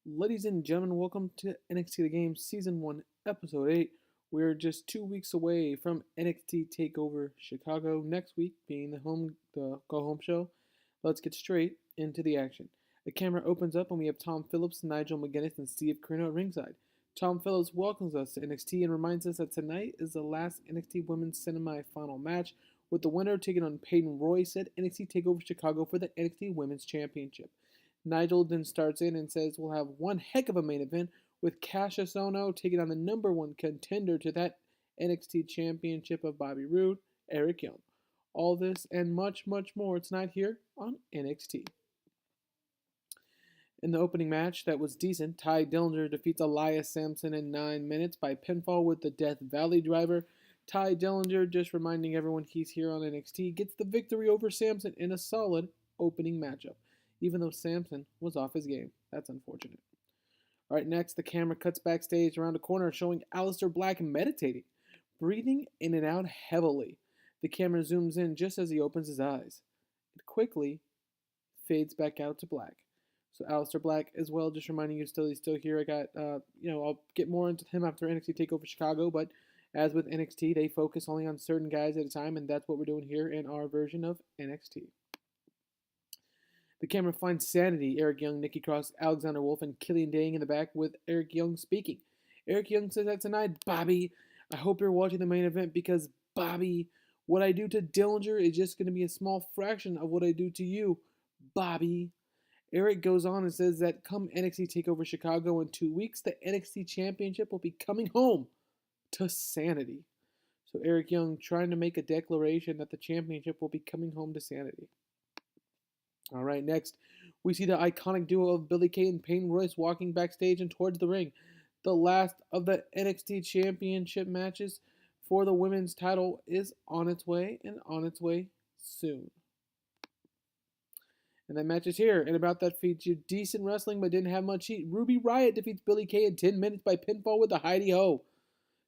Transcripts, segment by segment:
Ladies and gentlemen, welcome to NXT The Game Season 1, Episode 8. We're just 2 weeks away from NXT TakeOver Chicago, next week being the go-home show. Let's get straight into the action. The camera opens up and we have Tom Phillips, Nigel McGuinness, and Steve Corino at ringside. Tom Phillips welcomes us to NXT and reminds us that tonight is the last NXT Women's semi-final match, with the winner taking on Peyton Royce at NXT TakeOver Chicago for the NXT Women's Championship. Nigel then starts in and says we'll have one heck of a main event with Cassius Ohno taking on the #1 contender to that NXT Championship of Bobby Roode, ERIC YOUNG. All this and much, much more tonight here on NXT. In the opening match that was decent, Tye Dillinger defeats Elias Sampson in 9 minutes by pinfall with the Death Valley driver. Tye Dillinger, just reminding everyone he's here on NXT, gets the victory over Sampson in a solid opening matchup, even though Sampson was off his game. That's unfortunate. All right, next, the camera cuts backstage around a corner showing Alistair Black meditating, breathing in and out heavily. The camera zooms in just as he opens his eyes. It quickly fades back out to Black. So Alistair Black as well, just reminding you he's still here. I got, I'll get more into him after NXT TakeOver Chicago, but as with NXT, they focus only on certain guys at a time, and that's what we're doing here in our version of NXT. The camera finds Sanity, ERIC YOUNG, Nikki Cross, Alexander Wolf, and Killian Dane in the back with ERIC YOUNG speaking. ERIC YOUNG says that tonight, Bobby, I hope you're watching the main event because, Bobby, what I do to Dillinger is just going to be a small fraction of what I do to you, Bobby. ERIC goes on and says that come NXT TakeOver Chicago in 2 weeks, the NXT Championship will be coming home to Sanity. So ERIC YOUNG trying to make a declaration that the championship will be coming home to Sanity. All right, next, we see the iconic duo of Billie Kay and Peyton Royce walking backstage and towards the ring. The last of the NXT Championship matches for the women's title is on its way and on its way soon. And that match is here, and about that featured decent wrestling but didn't have much heat. Ruby Riott defeats Billie Kay in 10 minutes by pinfall with a Heidi Ho.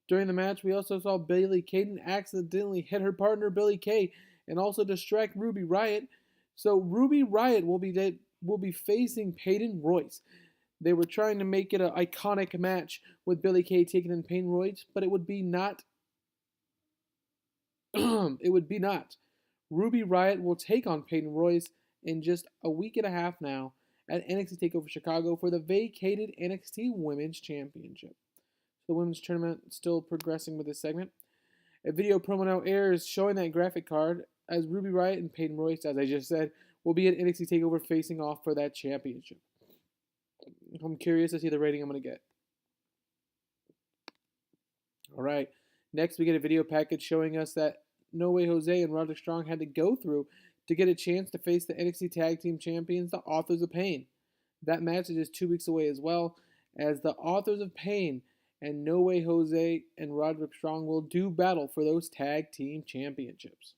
During the match, we also saw Billie Kay accidentally hit her partner Billie Kay and also distract Ruby Riott. So Ruby Riott will be facing Peyton Royce. They were trying to make it an iconic match with Billie Kay taking in Peyton Royce, but it would be not. It would be not. Ruby Riott will take on Peyton Royce in just a week and a half now at NXT TakeOver Chicago for the vacated NXT Women's Championship. The women's tournament still progressing with this segment. A video promo now airs showing that graphic card as Ruby Riott and Peyton Royce, as I just said, will be at NXT TakeOver facing off for that championship. I'm curious to see the rating I'm going to get. All right. Next, we get a video package showing us that No Way Jose and Roderick Strong had to go through to get a chance to face the NXT Tag Team Champions, the Authors of Pain. That match is just 2 weeks away as well, as the Authors of Pain and No Way Jose and Roderick Strong will do battle for those Tag Team Championships.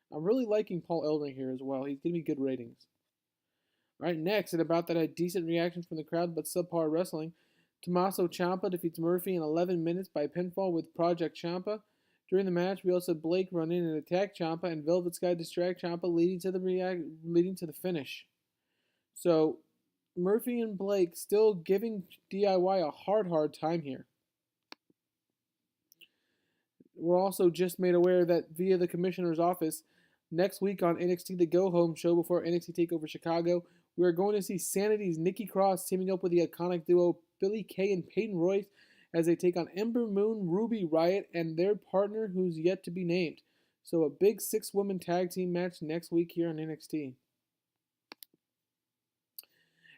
I'm really liking Paul Ellering here as well. He's giving me good ratings. All right, next, and about that had decent reactions from the crowd, but subpar wrestling. Tommaso Ciampa defeats Murphy in 11 minutes by pinfall with Project Ciampa. During the match, we also had Blake run in and attack Ciampa, and Velvet Sky distract Ciampa, leading to the finish. So Murphy and Blake still giving DIY a hard time here. We're also just made aware that via the commissioner's office, next week on NXT The Go Home show before NXT TakeOver Chicago, we are going to see Sanity's Nikki Cross teaming up with the iconic duo Billie Kay and Peyton Royce as they take on Ember Moon, Ruby Riott, and their partner who's yet to be named. So a big 6-woman tag team match next week here on NXT.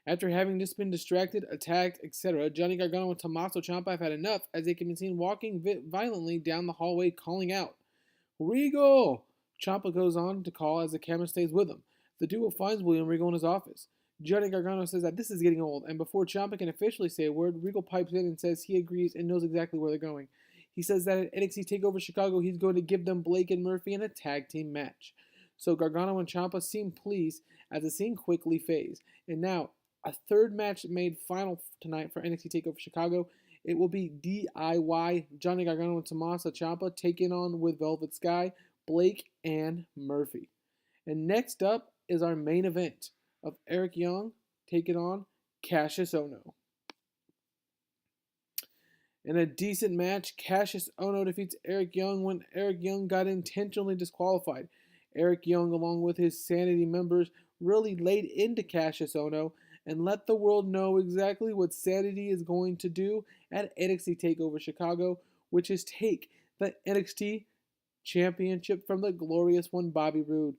After having just been distracted, attacked, etc., Johnny Gargano and Tommaso Ciampa have had enough as they can be seen walking violently down the hallway calling out, Regal! Ciampa goes on to call as the camera stays with him. The duo finds William Regal in his office. Johnny Gargano says that this is getting old, and before Ciampa can officially say a word, Regal pipes in and says he agrees and knows exactly where they're going. He says that at NXT TakeOver Chicago, he's going to give them Blake and Murphy in a tag team match. So Gargano and Ciampa seem pleased as the scene quickly fades. And now, a third match made final tonight for NXT TakeOver Chicago. It will be DIY Johnny Gargano and Tommaso Ciampa taking on with Velvet Sky, Blake, and Murphy. And next up is our main event of ERIC YOUNG taking on Cassius Ohno. In a decent match, Cassius Ohno defeats Eric Young when Eric Young got intentionally disqualified. Eric Young, along with his Sanity members, really laid into Cassius Ohno and let the world know exactly what Sanity is going to do at NXT TakeOver Chicago, which is take the NXT Championship from the glorious one, Bobby Roode.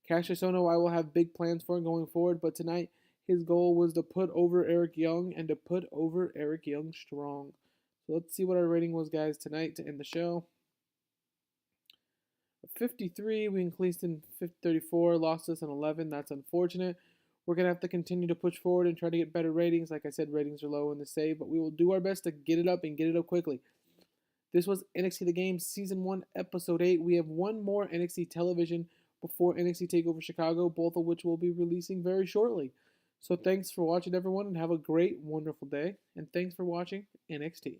Cassius Ohno, I will have big plans for going forward, but tonight his goal was to put over Eric Young and to put over Eric Young strong. So let's see what our rating was, guys, tonight to end the show. 53, we increased in 34, lost us in 11. That's unfortunate. We're going to have to continue to push forward and try to get better ratings. Like I said, ratings are low in the save, but we will do our best to get it up and get it up quickly. This was NXT The Game Season 1, Episode 8. We have one more NXT television before NXT TakeOver Chicago, both of which we'll be releasing very shortly. So thanks for watching, everyone, and have a great, wonderful day. And thanks for watching NXT.